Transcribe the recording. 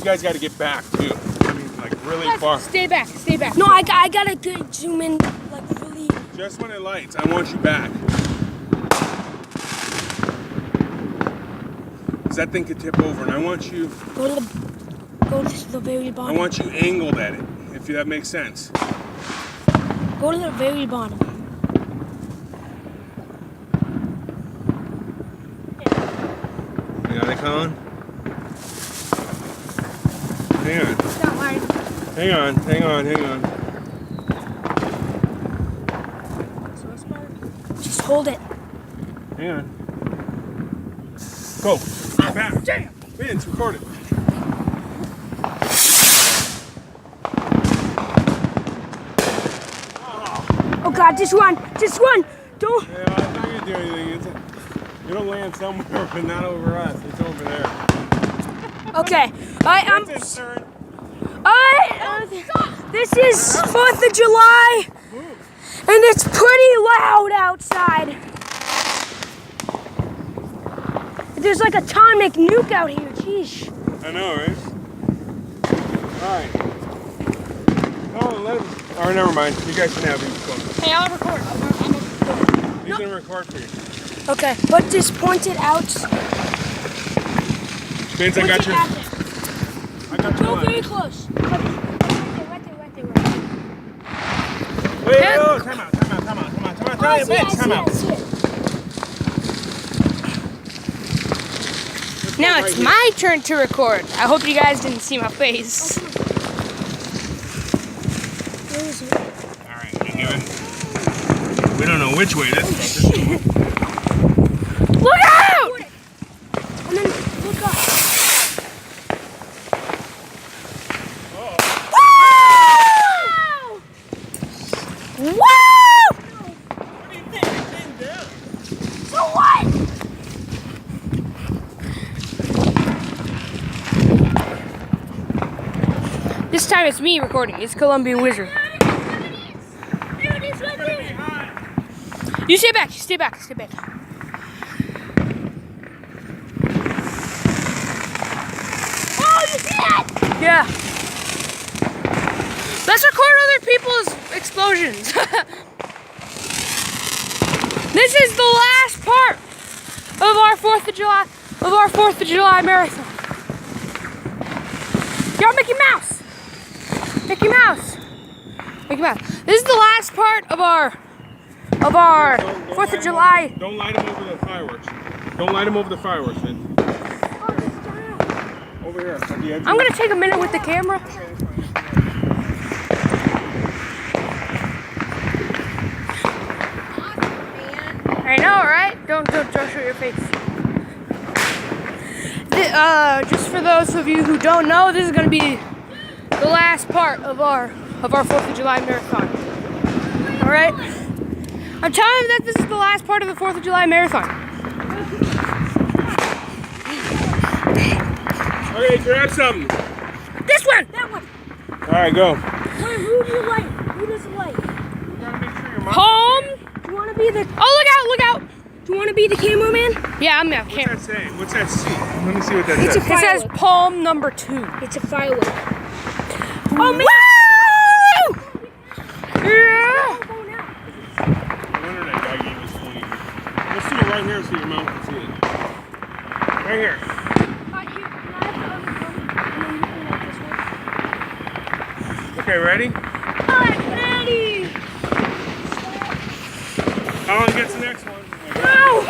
guys got to get back too. I mean, like really far. Stay back, stay back. No, I gotta good zoom in, like really. Just when it lights, I want you back. Because that thing could tip over, and I want you. Go to the very I bottom. want you angled at it, if that makes sense. Go to the very bottom. You got it, Colin? Hang on. It's not hard. Hang on. Just hold it. Hang on. Go. Back. Damn. Vince, record it. Oh God, just run. Just run. Don't. Yeah, I'm not gonna do anything. It'll land somewhere, but not over us. It's over there. Okay. Alright, Vincent's turn. Alright. This is 4th of July. And it's pretty loud outside. There's like atomic nuke out here. Jeez. I know, right? Alright. Oh, let him. Oh, never mind. You guys can have these phones. Hey, I'll record. He's gonna record for you. Okay, but just point it out. Vince, I got your. I got your Go line. very close. Right there. Wait, oh, time out. Vince, time out. Now it's my turn to record. I hope you guys didn't see my face. Where is it? Alright, you're doing. We don't know which way this is. Look out! And then look up. Woo! What do you think? It came down. So what? This time it's me recording. It's Colombian Wizard. You stay back. Oh, you see that? Yeah. Let's record other people's explosions. This is the last part of our 4th of July marathon. Yo, Mickey Mouse. This is the last part of our 4th of July. Don't light him over the fireworks. Vince. Over here. At the edge. I'm gonna take a minute with the camera. I know, right? Don't show your face. Just for those of you who don't know, this is gonna be the last part of our 4th of July marathon. All right. I'm telling you that this is the last part of the 4th of July marathon. Okay, grab something. This one. That one. Alright, go. Wait, who do you like? Who does it like? You gotta make sure your mouth. Palm. Do you want to be the? Oh, look out! Do you want to be the cameraman? Yeah, I'm the What's camera. that say? What's that see? Let me see what that It's says. a It says palm number 2. It's a firework. Oh, man! Yeah! The internet guy gave us 20. Let's see it right here so your mouth can see it. Right here. Okay, ready? I'm ready. Colin gets the next one. No!